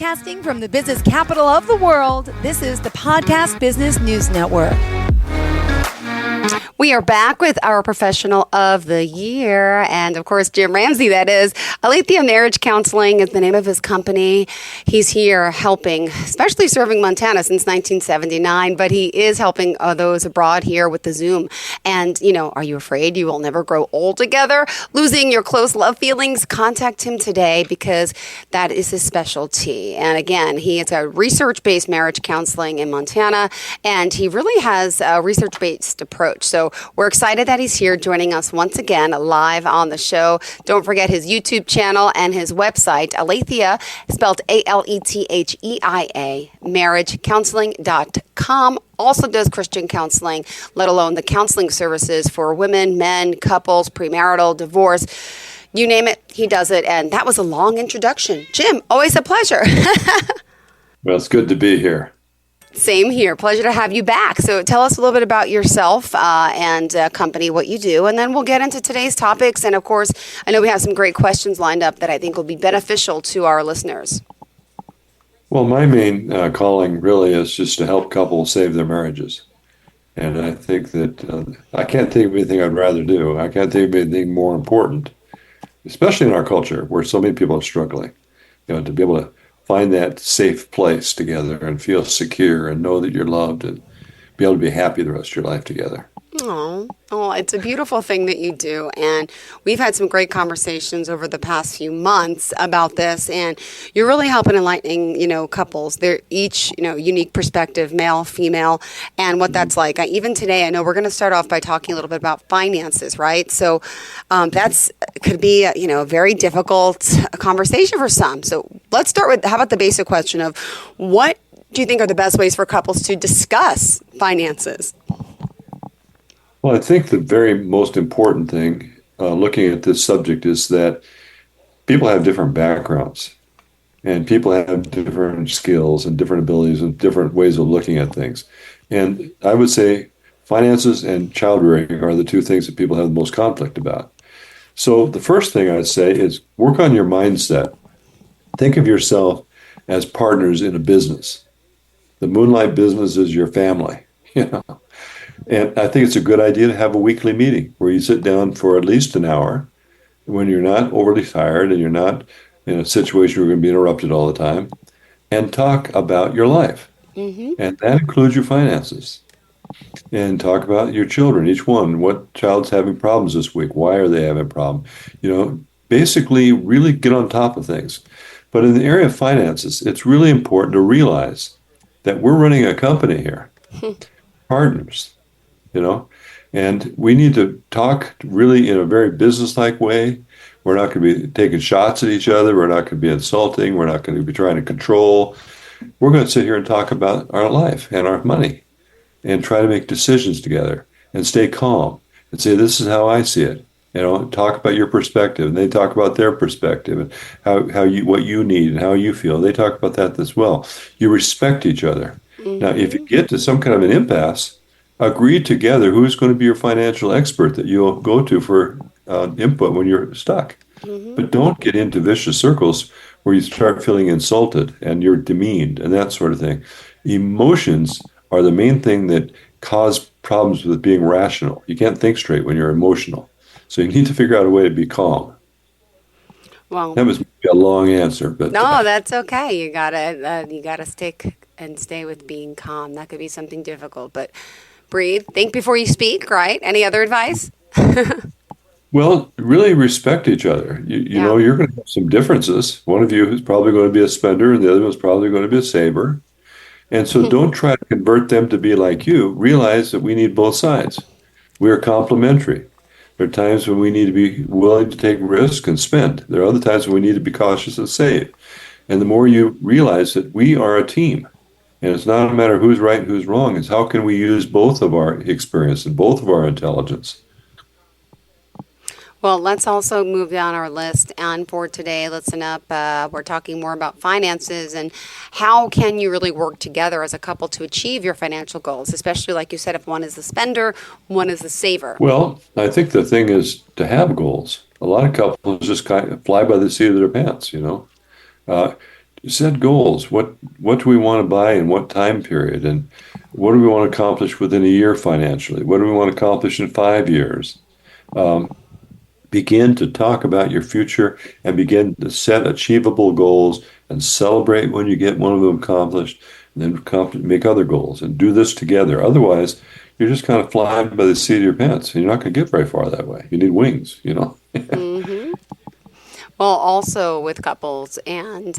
Broadcasting from the business capital of the world, this is the Podcast Business News Network. We are back with our professional of the year, and of course, Jim Ramsey, that is. Aletheia Marriage Counseling is the name of his company. He's here helping, especially serving Montana since 1979, but he is helping those abroad here with the Zoom. And, are you afraid you will never grow old together? Losing your close love feelings? Contact him today because that is his specialty. And again, he is a research-based marriage counseling in Montana, and he really has a research-based approach. So we're excited that he's here joining us once again live on the show. Don't forget his YouTube channel and his website, Aletheia, spelled Aletheia, marriagecounseling.com. Also does Christian counseling, let alone the counseling services for women, men, couples, premarital, divorce. You name it, he does it. And that was a long introduction. Jim, always a pleasure. Well, it's good to be here. Same here. Pleasure to have you back. So tell us a little bit about yourself and company, what you do, and then we'll get into today's topics. And of course, I know we have some great questions lined up that I think will be beneficial to our listeners. Well, my main calling really is just to help couples save their marriages. And I think that I can't think of anything I'd rather do. I can't think of anything more important, especially in our culture where so many people are struggling, to be able to find that safe place together and feel secure and know that you're loved and be able to be happy the rest of your life together. Oh, it's a beautiful thing that you do. And we've had some great conversations over the past few months about this. And you're really helping enlightening, couples. They're each, unique perspective, male, female, and what that's like. Even today, I know we're going to start off by talking a little bit about finances, right? So that's could be, a very difficult conversation for some. So let's start with, how about the basic question of what do you think are the best ways for couples to discuss finances? Well, I think the very most important thing looking at this subject is that people have different backgrounds and people have different skills and different abilities and different ways of looking at things. And I would say finances and child rearing are the two things that people have the most conflict about. So the first thing I'd say is work on your mindset. Think of yourself as partners in a business. The moonlight business is your family, And I think it's a good idea to have a weekly meeting where you sit down for at least an hour when you're not overly tired and you're not in a situation where you're going to be interrupted all the time, and talk about your life. Mm-hmm. And that includes your finances. And talk about your children, each one. What child's having problems this week? Why are they having a problem? Basically really get on top of things. But in the area of finances, it's really important to realize that we're running a company here. Partners. And we need to talk really in a very business-like way. We're not going to be taking shots at each other. We're not going to be insulting. We're not going to be trying to control. We're going to sit here and talk about our life and our money and try to make decisions together and stay calm and say, this is how I see it. Talk about your perspective, and they talk about their perspective and what you need and how you feel. They talk about that as well. You respect each other. Mm-hmm. Now, if you get to some kind of an impasse, agree together who's going to be your financial expert that you'll go to for input when you're stuck. Mm-hmm. But don't get into vicious circles where you start feeling insulted and you're demeaned and that sort of thing. Emotions are the main thing that cause problems with being rational. You can't think straight when you're emotional. So you need to figure out a way to be calm. Well, that was a long answer, but no, that's okay. You gotta stick and stay with being calm. That could be something difficult, but breathe, think before you speak, right? Any other advice? Well, really respect each other. You know, you're going to have some differences. One of you is probably going to be a spender and the other one's probably going to be a saver. And so don't try to convert them to be like you. Realize that we need both sides. We are complementary. There are times when we need to be willing to take risk and spend. There are other times when we need to be cautious and save. And the more you realize that we are a team, and it's not a matter of who's right and who's wrong, it's how can we use both of our experience and both of our intelligence. Well, let's also move down our list. And for today, listen up. We're talking more about finances and how can you really work together as a couple to achieve your financial goals, especially like you said, if one is the spender, one is the saver. Well, I think the thing is to have goals. A lot of couples just kind of fly by the seat of their pants, set goals. What do we want to buy in what time period? And what do we want to accomplish within a year financially? What do we want to accomplish in 5 years? Begin to talk about your future and begin to set achievable goals and celebrate when you get one of them accomplished, and then make other goals and do this together. Otherwise, you're just kind of flying by the seat of your pants, and you're not going to get very far that way. You need wings, you know. Mm-hmm. Well, also with couples, and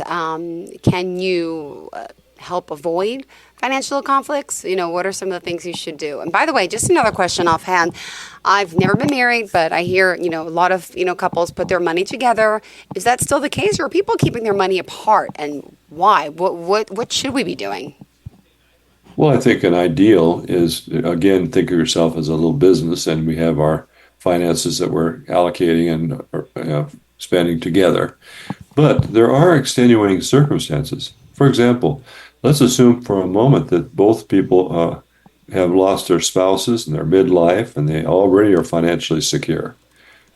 can you help avoid financial conflicts? You know, what are some of the things you should do? And by the way, just another question offhand. I've never been married, but I hear, a lot of, couples put their money together. Is that still the case, or are people keeping their money apart, and why? What should we be doing? Well, I think an ideal is, again, think of yourself as a little business, and we have our finances that we're allocating and spending together. But there are extenuating circumstances. For example, let's assume for a moment that both people have lost their spouses in their midlife, and they already are financially secure.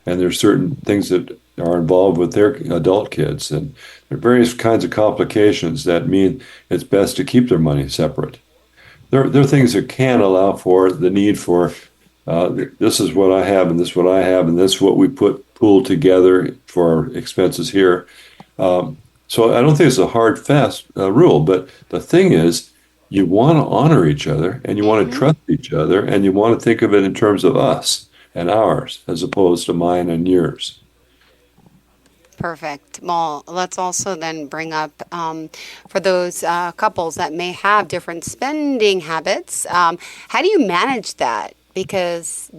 And there's certain things that are involved with their adult kids, and there are various kinds of complications that mean it's best to keep their money separate. There are things that can allow for the need for this is what I have, and this is what I have, and this is what we pool together for our expenses here. So I don't think it's a hard, fast rule, but the thing is, you want to honor each other, and you want to trust each other, and you want to think of it in terms of us and ours, as opposed to mine and yours. Perfect. Well, let's also then bring up for those couples that may have different spending habits, how do you manage that? Because,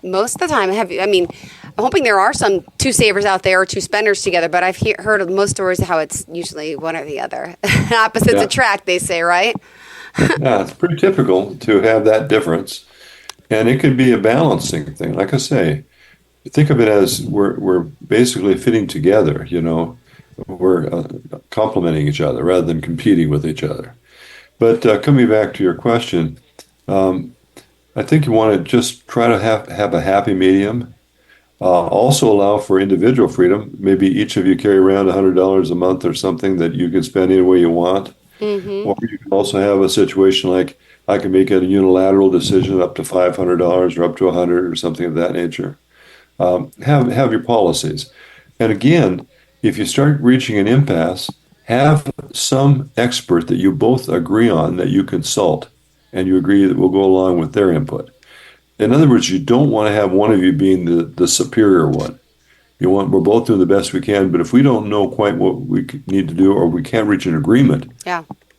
most of the time, I'm hoping there are some two savers out there or two spenders together, but I've heard of most stories how it's usually one or the other. Opposites attract, they say, right? Yeah, it's pretty typical to have that difference. And it could be a balancing thing. Like I say, think of it as we're basically fitting together, We're complementing each other rather than competing with each other. But coming back to your question, I think you want to just try to have a happy medium. Also allow for individual freedom. Maybe each of you carry around $100 a month or something that you can spend any way you want. Mm-hmm. Or you can also have a situation like I can make a unilateral decision up to $500 or up to $100 or something of that nature. Have your policies. And again, if you start reaching an impasse, have some expert that you both agree on that you consult and you agree that will go along with their input. In other words, you don't want to have one of you being the superior one. We're both doing the best we can, but if we don't know quite what we need to do or we can't reach an agreement,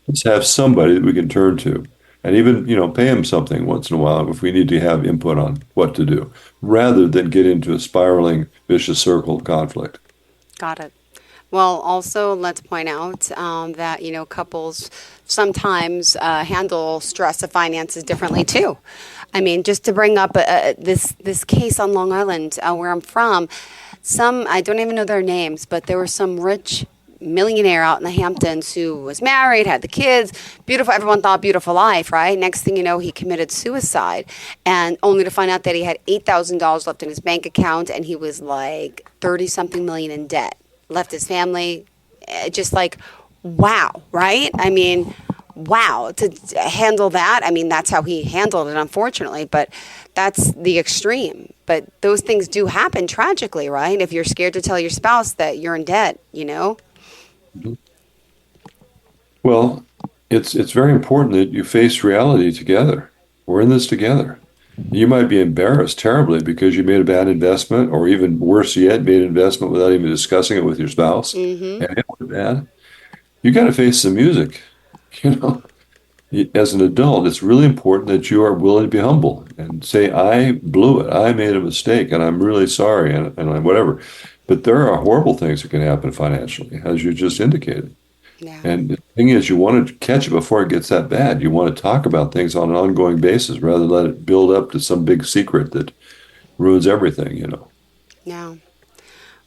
let's have somebody that we can turn to. And even, pay them something once in a while if we need to have input on what to do, rather than get into a spiraling vicious circle of conflict. Got it. Well, also, let's point out that, couples sometimes handle stress of finances differently, too. Just to bring up this case on Long Island, where I'm from, I don't even know their names, but there were some rich millionaire out in the Hamptons who was married, had the kids, beautiful, everyone thought beautiful life, right? Next thing you know, he committed suicide, and only to find out that he had $8,000 left in his bank account, and he was like 30-something million in debt. Left his family, just like, wow, right? Wow, to handle that. That's how he handled it, unfortunately, but that's the extreme. But those things do happen tragically, right? If you're scared to tell your spouse that you're in debt, Mm-hmm. Well, it's very important that you face reality together. We're in this together. You might be embarrassed terribly because you made a bad investment, or even worse yet, made an investment without even discussing it with your spouse. Mm-hmm. And it was bad. You got to face the music. As an adult, it's really important that you are willing to be humble and say, I blew it. I made a mistake, and I'm really sorry, and whatever. But there are horrible things that can happen financially, as you just indicated. Yeah. And the thing is, you want to catch it before it gets that bad. You want to talk about things on an ongoing basis rather than let it build up to some big secret that ruins everything, Yeah.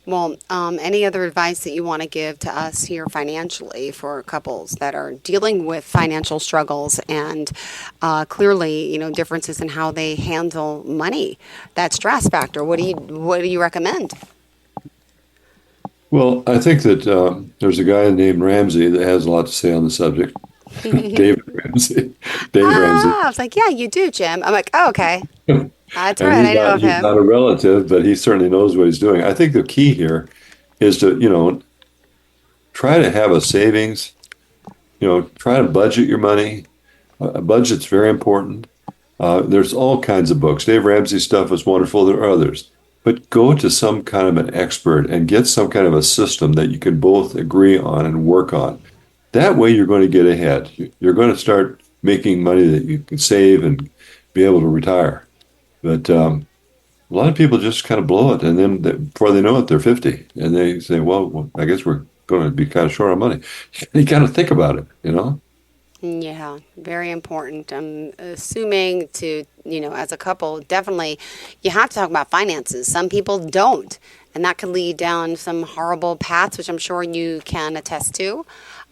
Well, any other advice that you want to give to us here financially for couples that are dealing with financial struggles and clearly, differences in how they handle money, that stress factor? What do you recommend? Well, I think that there's a guy named Ramsey that has a lot to say on the subject. David Ramsey. Dave Ramsey. I was like, yeah, you do, Jim. I'm like, oh, okay. That's And right. I know of he's him. not a relative, but he certainly knows what he's doing. I think the key here is to, try to have a savings, try to budget your money. A budget's very important. There's all kinds of books. Dave Ramsey's stuff is wonderful. There are others. But go to some kind of an expert and get some kind of a system that you can both agree on and work on. That way you're going to get ahead. You're going to start making money that you can save and be able to retire. But a lot of people just kind of blow it. And then before they know it, they're 50. And they say, well, I guess we're going to be kind of short on money. You got to think about it. Yeah, very important. I'm assuming as a couple, definitely you have to talk about finances. Some people don't, and that could lead down some horrible paths, which I'm sure you can attest to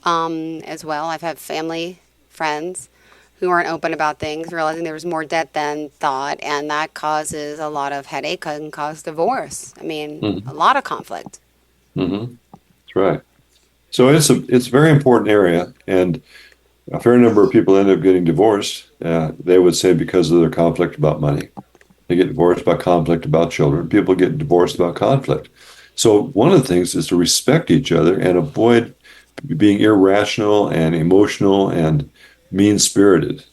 as well. I've had family, friends who aren't open about things, realizing there was more debt than thought, and that causes a lot of headache and cause divorce. I mean, a lot of conflict. Mm-hmm. That's right. So it's a very important area, and a fair number of people end up getting divorced. They would say because of their conflict about money. They get divorced about conflict about children. People get divorced about conflict. So one of the things is to respect each other and avoid being irrational and emotional and mean-spirited.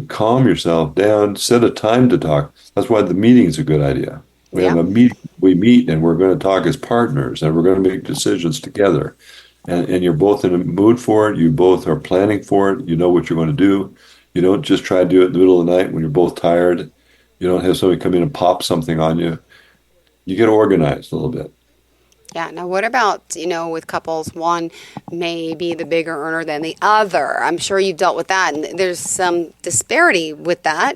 Calm yourself down. Set a time to talk. That's why the meeting's a good idea. We have a meeting. We meet and we're going to talk as partners and we're going to make decisions together. And you're both in a mood for it. You both are planning for it. You know what you're going to do. You don't just try to do it in the middle of the night when you're both tired. You don't have somebody come in and pop something on you. You get organized a little bit. Yeah. Now, what about, with couples, one may be the bigger earner than the other? I'm sure you've dealt with that. And there's some disparity with that.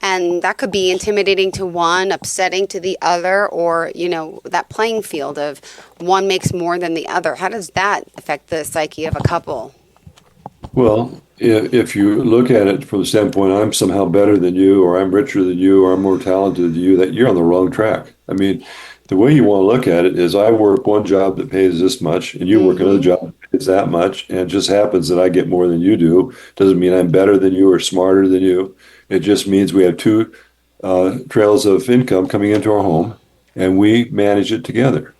And that could be intimidating to one, upsetting to the other, or, that playing field of one makes more than the other. How does that affect the psyche of a couple? Well, if you look at it from the standpoint, I'm somehow better than you, or I'm richer than you, or I'm more talented than you, that you're on the wrong track. I mean, the way you want to look at it is I work one job that pays this much, and you work another job that pays that much, and it just happens that I get more than you do. Doesn't mean I'm better than you or smarter than you. It just means we have two trails of income coming into our home, and we manage it together.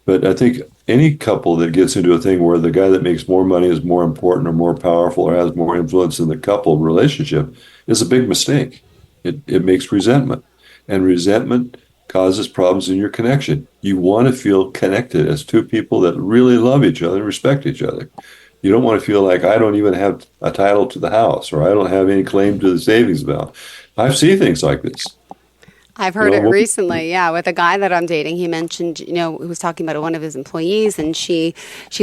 But I think any couple that gets into a thing where the guy that makes more money is more important or more powerful or has more influence in the couple relationship is a big mistake. It makes resentment, and resentment causes problems in your connection. You want to feel connected as two people that really love each other and respect each other. You don't want to feel like I don't even have a title to the house or I don't have any claim to the savings account. I've seen things like this. I've heard it recently, with a guy that I'm dating. He mentioned, he was talking about one of his employees, and she's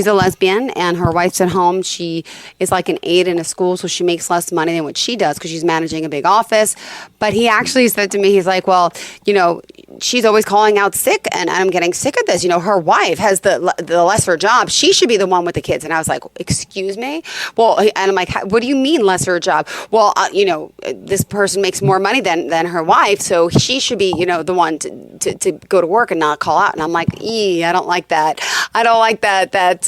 a lesbian, and her wife's at home. She is like an aide in a school, so she makes less money than what she does because she's managing a big office. But he actually said to me, he's like, well, she's always calling out sick, and I'm getting sick of this. Her wife has the lesser job. She should be the one with the kids. And I was like, excuse me? Well, and I'm like, what do you mean lesser job? Well, this person makes more money than her wife, so she should be, the one to go to work and not call out. And I'm like, I don't like that. I don't like that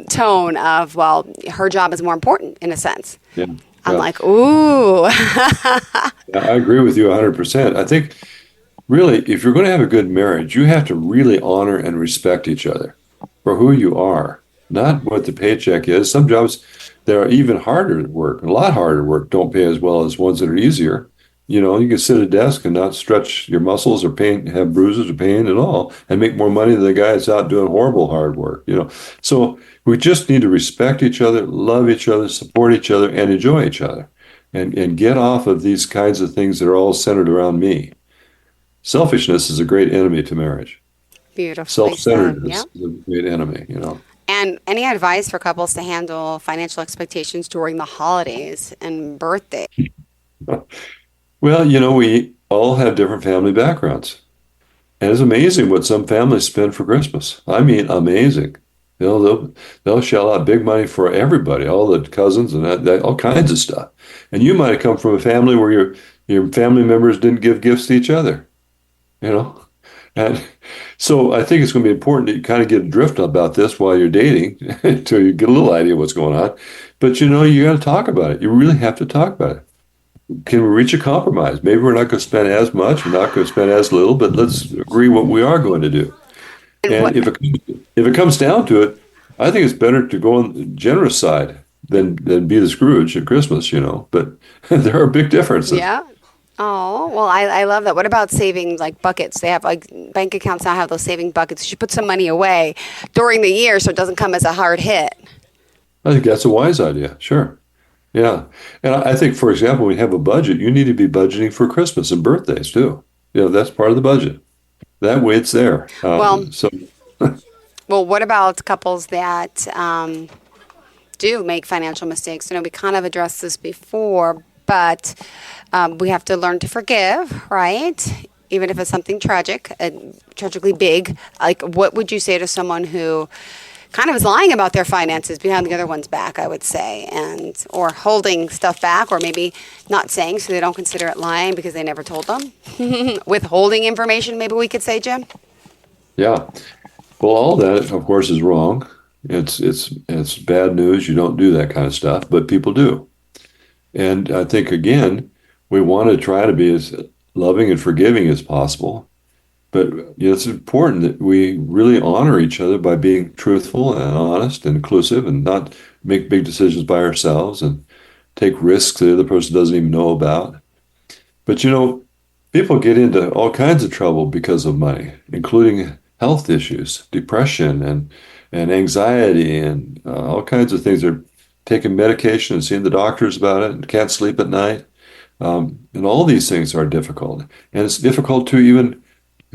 tone of, well, her job is more important in a sense. Yeah. I'm like, ooh. I agree with you 100%. I think really, if you're going to have a good marriage, you have to really honor and respect each other for who you are, not what the paycheck is. Some jobs that are even harder to work, a lot harder to work, don't pay as well as ones that are easier. You can sit at a desk and not stretch your muscles or have bruises or pain at all and make more money than the guy that's out doing horrible hard work, So we just need to respect each other, love each other, support each other, and enjoy each other and get off of these kinds of things that are all centered around me. Selfishness is a great enemy to marriage. Beautiful. Self-centeredness is a great enemy, And any advice for couples to handle financial expectations during the holidays and birthdays? Well, we all have different family backgrounds. And it's amazing what some families spend for Christmas. I mean, amazing. They'll shell out big money for everybody, all the cousins and all kinds of stuff. And you might have come from a family where your family members didn't give gifts to each other, And So I think it's going to be important to kind of get a drift about this while you're dating until you get a little idea what's going on. But you got to talk about it. You really have to talk about it. Can we reach a compromise? Maybe we're not going to spend as much, we're not going to spend as little, but let's agree what we are going to do. And if it comes down to it, I think it's better to go on the generous side than be the Scrooge at Christmas, But there are big differences. Yeah. Oh, well, I love that. What about saving like buckets? They have like bank accounts now have those saving buckets. You should put some money away during the year so it doesn't come as a hard hit. I think that's a wise idea. Sure. Yeah. And I think, for example, when you have a budget, you need to be budgeting for Christmas and birthdays too. That's part of the budget. That way it's there. Well, what about couples that do make financial mistakes? We kind of addressed this before, but we have to learn to forgive, right? Even if it's something tragic, tragically big. Like, what would you say to someone who kind of is lying about their finances behind the other one's back, I would say, or holding stuff back, or maybe not saying so they don't consider it lying because they never told them? Withholding information, maybe we could say, Jim? Yeah. Well, all that, of course, is wrong. It's bad news. You don't do that kind of stuff, but people do. And I think, again, we want to try to be as loving and forgiving as possible. But it's important that we really honor each other by being truthful and honest and inclusive and not make big decisions by ourselves and take risks that the other person doesn't even know about. But, people get into all kinds of trouble because of money, including health issues, depression and anxiety and all kinds of things. They're taking medication and seeing the doctors about it and can't sleep at night. And all these things are difficult. And it's difficult to even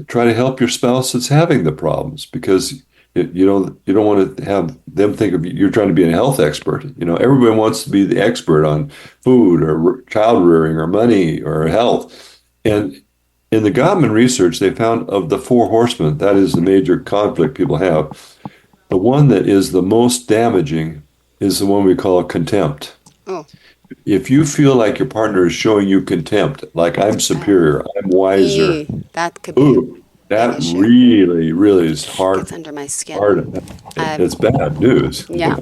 try to help your spouse that's having the problems because you don't want to have them think of you're trying to be a health expert. Everybody wants to be the expert on food or child rearing or money or health. And in the Gottman research, they found of the four horsemen, that is the major conflict people have, the one that is the most damaging is the one we call contempt. Oh. If you feel like your partner is showing you contempt, like I'm superior, I'm wiser, that could be that really, really is hard. It's under my skin. It's bad news. Yeah.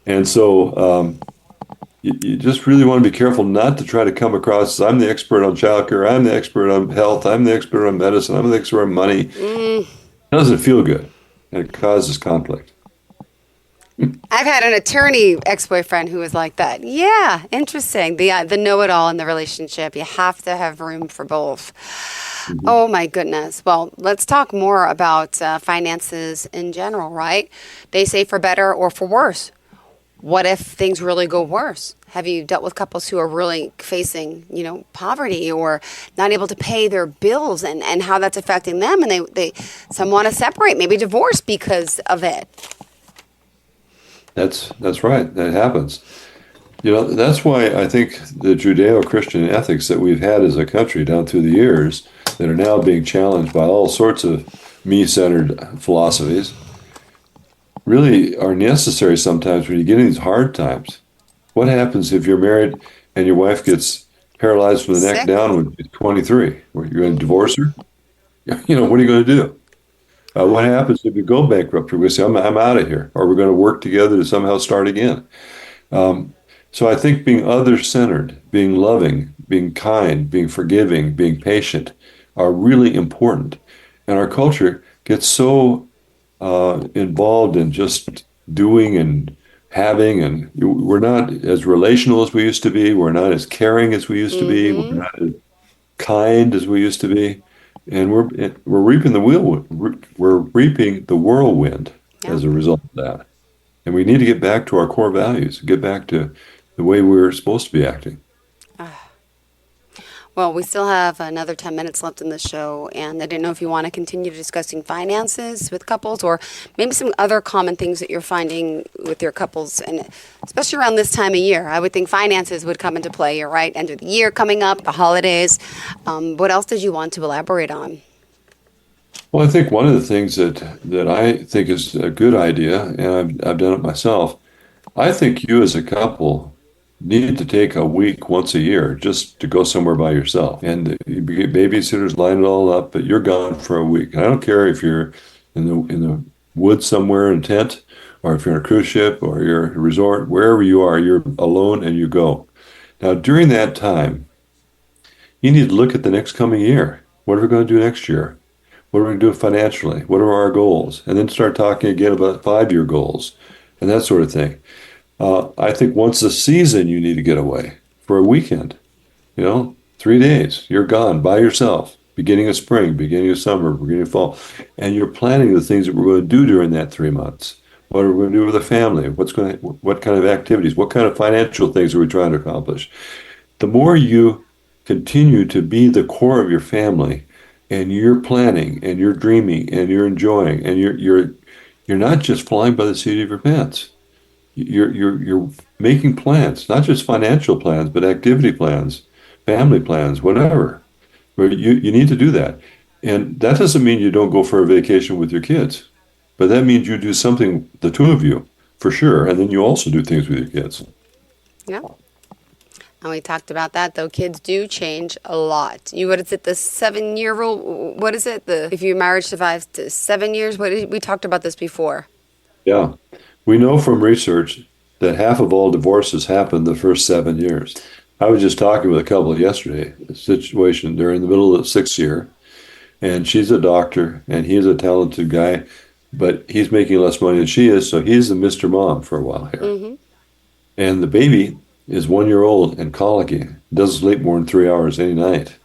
And so you just really want to be careful not to try to come across as I'm the expert on childcare, I'm the expert on health, I'm the expert on medicine, I'm the expert on money. It doesn't feel good, and it causes conflict. I've had an attorney ex-boyfriend who was like that. Yeah, interesting. The know-it-all in the relationship. You have to have room for both. Mm-hmm. Oh, my goodness. Well, let's talk more about finances in general, right? They say for better or for worse. What if things really go worse? Have you dealt with couples who are really facing, poverty or not able to pay their bills and how that's affecting them? And some want to separate, maybe divorce because of it. That's right. That happens. That's why I think the Judeo-Christian ethics that we've had as a country down through the years that are now being challenged by all sorts of me-centered philosophies really are necessary sometimes when you get in these hard times. What happens if you're married and your wife gets paralyzed from the neck down when she's 23? You're going to divorce her? What are you going to do? What happens if you go bankrupt? We're going to say, I'm out of here. Or we're going to work together to somehow start again. So I think being other-centered, being loving, being kind, being forgiving, being patient are really important. And our culture gets so involved in just doing and having, and we're not as relational as we used to be. We're not as caring as we used to be. We're not as kind as we used to be. And we're reaping the whirlwind as a result of that. And we need to get back to our core values, get back to the way we're supposed to be acting. Well, we still have another 10 minutes left in the show, and I didn't know if you want to continue discussing finances with couples or maybe some other common things that you're finding with your couples, and especially around this time of year. I would think finances would come into play. You're right, end of the year coming up, the holidays. What else did you want to elaborate on? Well, I think one of the things that I think is a good idea, and I've done it myself, I think you as a couple need to take a week once a year just to go somewhere by yourself. And you get babysitters line it all up, but you're gone for a week. And I don't care if you're in the woods somewhere in a tent, or if you're on a cruise ship, or you're at a resort, wherever you are, you're alone and you go. Now, during that time, you need to look at the next coming year. What are we going to do next year? What are we going to do financially? What are our goals? And then start talking again about 5-year goals and that sort of thing. I think once a season, you need to get away for a weekend. 3 days, you're gone by yourself. Beginning of spring, beginning of summer, beginning of fall. And you're planning the things that we're going to do during that 3 months. What are we going to do with the family? What kind of activities? What kind of financial things are we trying to accomplish? The more you continue to be the core of your family, and you're planning, and you're dreaming, and you're enjoying, and you're not just flying by the seat of your pants. You're making plans, not just financial plans, but activity plans, family plans, whatever. Where you need to do that. And that doesn't mean you don't go for a vacation with your kids, but that means you do something, the two of you, for sure. And then you also do things with your kids. Yeah. And we talked about that, though. Kids do change a lot. What is it, the 7-year rule? What is it? If your marriage survives to 7 years? We talked about this before. Yeah. We know from research that half of all divorces happen the first 7 years. I was just talking with a couple yesterday, a situation, they're in the middle of the 6th year, and she's a doctor, and he's a talented guy, but he's making less money than she is, so he's the Mr. Mom for a while here. Mm-hmm. And the baby is 1 year old and colicky, doesn't sleep more than 3 hours any night.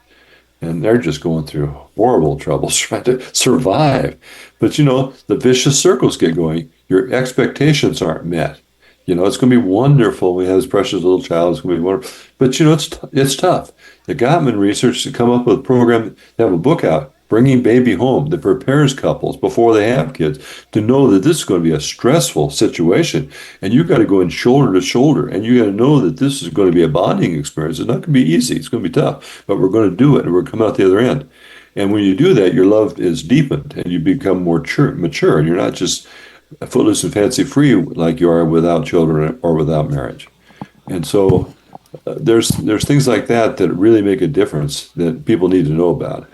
And they're just going through horrible troubles trying to survive. But, the vicious circles get going. Your expectations aren't met. It's going to be wonderful. We have this precious little child. It's going to be wonderful. But, it's tough. The Gottman research to come up with a program, they have a book out, Bringing Baby Home, that prepares couples before they have kids to know that this is going to be a stressful situation. And you've got to go in shoulder to shoulder. And you got to know that this is going to be a bonding experience. It's not going to be easy. It's going to be tough. But we're going to do it, and we're going to come out the other end. And when you do that, your love is deepened, and you become more mature. And you're not just footloose and fancy-free like you are without children or without marriage. And so there's things like that really make a difference that people need to know about.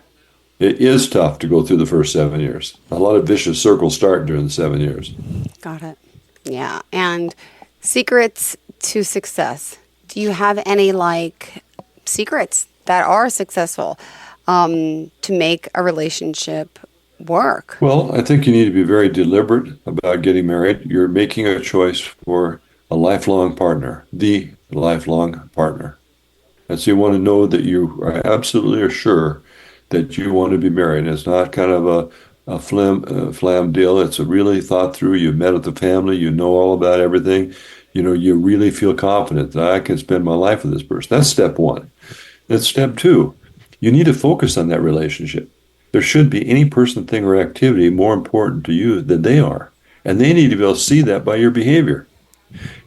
It is tough to go through the first 7 years. A lot of vicious circles start during the 7 years. Got it. Yeah. And secrets to success. Do you have any secrets that are successful to make a relationship work? Well, I think you need to be very deliberate about getting married. You're making a choice for a lifelong partner, the lifelong partner. And so you want to know that you are absolutely sure that you want to be married. It's not kind of a flam deal. It's a really thought through. You've met with the family. You know all about everything. You really feel confident that I can spend my life with this person. That's step one. Then step two, you need to focus on that relationship. There shouldn't be any person, thing, or activity more important to you than they are. And they need to be able to see that by your behavior.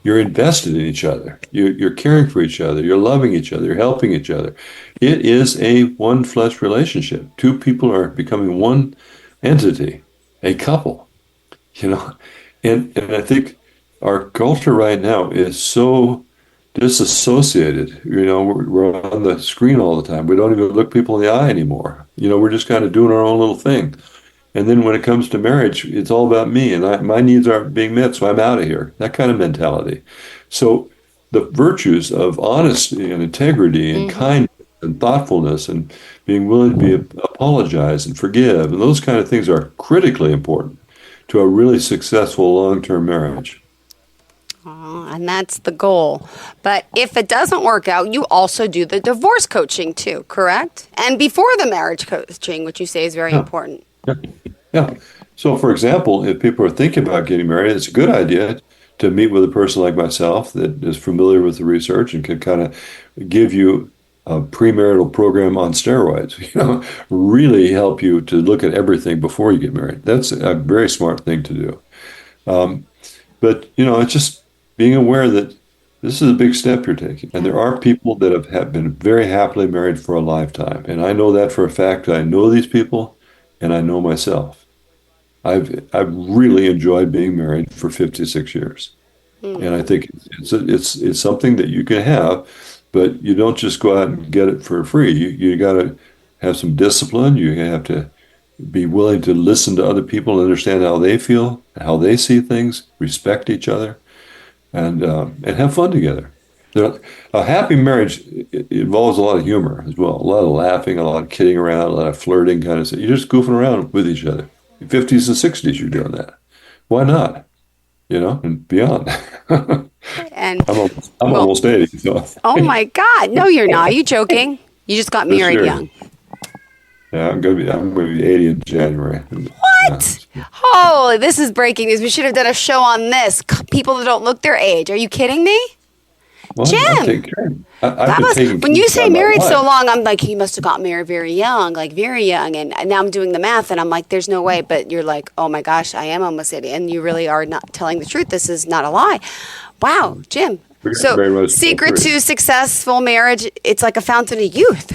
You're invested in each other. You're caring for each other. You're loving each other. You're helping each other. It is a one flesh relationship. Two people are becoming one entity, a couple. And I think our culture right now is so disassociated. We're on the screen all the time. We don't even look people in the eye anymore. We're just kind of doing our own little thing. And then when it comes to marriage, it's all about me, and my needs aren't being met, so I'm out of here. That kind of mentality. So the virtues of honesty and integrity and kindness and thoughtfulness and being willing to apologize and forgive, and those kind of things are critically important to a really successful long-term marriage. And that's the goal. But if it doesn't work out, you also do the divorce coaching too, correct? And before the marriage coaching, which you say is very important. Yeah. So, for example, if people are thinking about getting married, it's a good idea to meet with a person like myself that is familiar with the research and can kind of give you a premarital program on steroids, really help you to look at everything before you get married. That's a very smart thing to do. But, it's just being aware that this is a big step you're taking. And there are people that have been very happily married for a lifetime. And I know that for a fact. I know these people. And I know myself. I've really enjoyed being married for 56 years. And I think it's something that you can have, but you don't just go out and get it for free. You got to have some discipline. You have to be willing to listen to other people and understand how they feel, how they see things, respect each other, and have fun together. A happy marriage involves a lot of humor as well, a lot of laughing, a lot of kidding around, a lot of flirting kind of stuff. You're just goofing around with each other. In 50s and 60s, you're doing that. Why not? And beyond. And I'm almost 80. So. Oh my God! No, you're not. Are you joking? You just got married young. Yeah, I'm gonna be 80 in January. What? Holy! This is breaking news. We should have done a show on this. People that don't look their age. Are you kidding me? Well, Jim, when you say married so long, I'm like, he must have got married very young, and now I'm doing the math, and I'm like, there's no way, but you're like, oh my gosh, I am almost 80, and you really are not telling the truth. This is not a lie. Wow, Jim. So, secret to successful marriage, it's like a fountain of youth.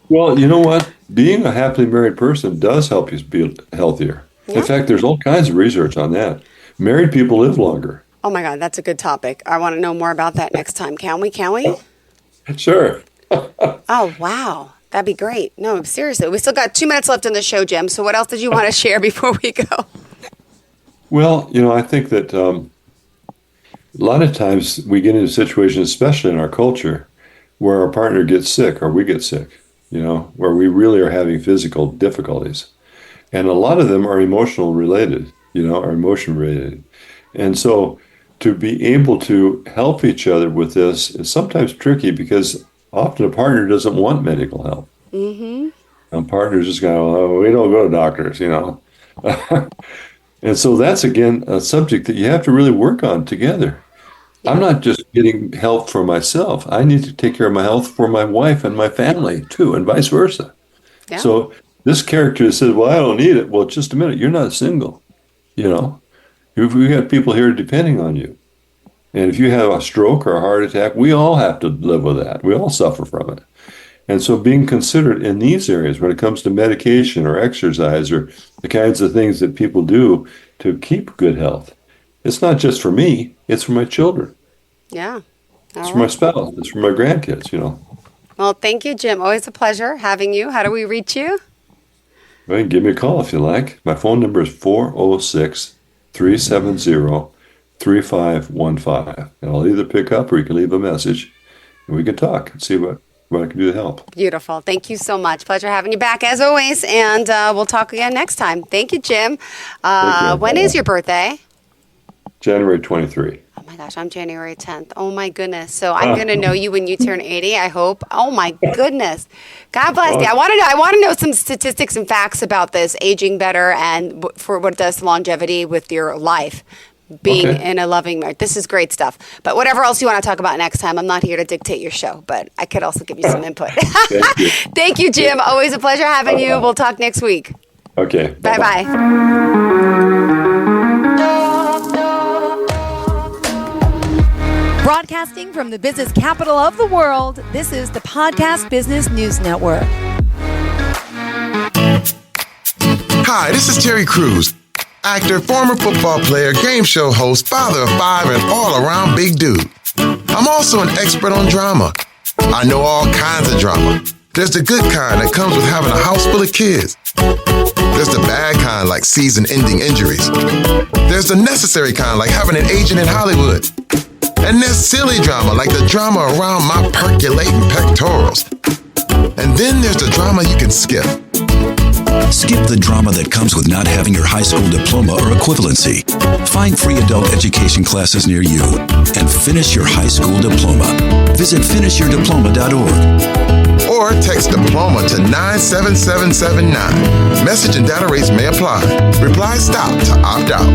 Well, you know what? Being a happily married person does help you be healthier. Yeah. In fact, there's all kinds of research on that. Married people live longer. Oh my God, that's a good topic. I want to know more about that next time. Can we? Sure. Oh, wow. That'd be great. No, seriously. We still got 2 minutes left in the show, Jim. So what else did you want to share before we go? Well, I think that a lot of times we get into situations, especially in our culture, where our partner gets sick or we get sick, where we really are having physical difficulties. And a lot of them are emotional related, are emotion related. And so to be able to help each other with this is sometimes tricky because often a partner doesn't want medical help. Mm-hmm. And partners just go, we don't go to doctors, And so that's, again, a subject that you have to really work on together. Yeah. I'm not just getting help for myself. I need to take care of my health for my wife and my family, too, and vice versa. Yeah. So this character that says, well, I don't need it. Well, just a minute. You're not single, We got people here depending on you. And if you have a stroke or a heart attack, we all have to live with that. We all suffer from it. And so being considerate in these areas when it comes to medication or exercise or the kinds of things that people do to keep good health, it's not just for me, it's for my children. Yeah. It's for my spouse. It's for my grandkids, Well, thank you, Jim. Always a pleasure having you. How do we reach you? Well, give me a call if you like. My phone number is 406-370-3515. And I'll either pick up or you can leave a message and we can talk and see what I can do to help. Beautiful. Thank you so much. Pleasure having you back as always. And we'll talk again next time. Thank you, Jim. When is your birthday? January 23. Oh my gosh, I'm January 10th. Oh my goodness. So I'm going to know you when you turn 80, I hope. Oh my goodness. God bless you. I want to know some statistics and facts about this, aging better and for what it does to longevity with your life, being in a loving marriage. This is great stuff. But whatever else you want to talk about next time, I'm not here to dictate your show, but I could also give you some input. Thank you. Thank you, Jim. Always a pleasure having you. We'll talk next week. Okay. Bye-bye. Broadcasting from the business capital of the world, this is the Podcast Business News Network. Hi, this is Terry Crews, actor, former football player, game show host, father of 5, and all-around big dude. I'm also an expert on drama. I know all kinds of drama. There's the good kind that comes with having a house full of kids. There's the bad kind like season-ending injuries. There's the necessary kind like having an agent in Hollywood. And there's silly drama, like the drama around my percolating pectorals. And then there's the drama you can skip. Skip the drama that comes with not having your high school diploma or equivalency. Find free adult education classes near you and finish your high school diploma. Visit finishyourdiploma.org. Or text diploma to 97779. Message and data rates may apply. Reply stop to opt out.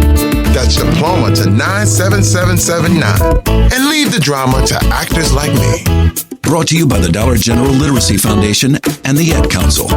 That's diploma to 97779. And leave the drama to actors like me. Brought to you by the Dollar General Literacy Foundation and the Ad Council.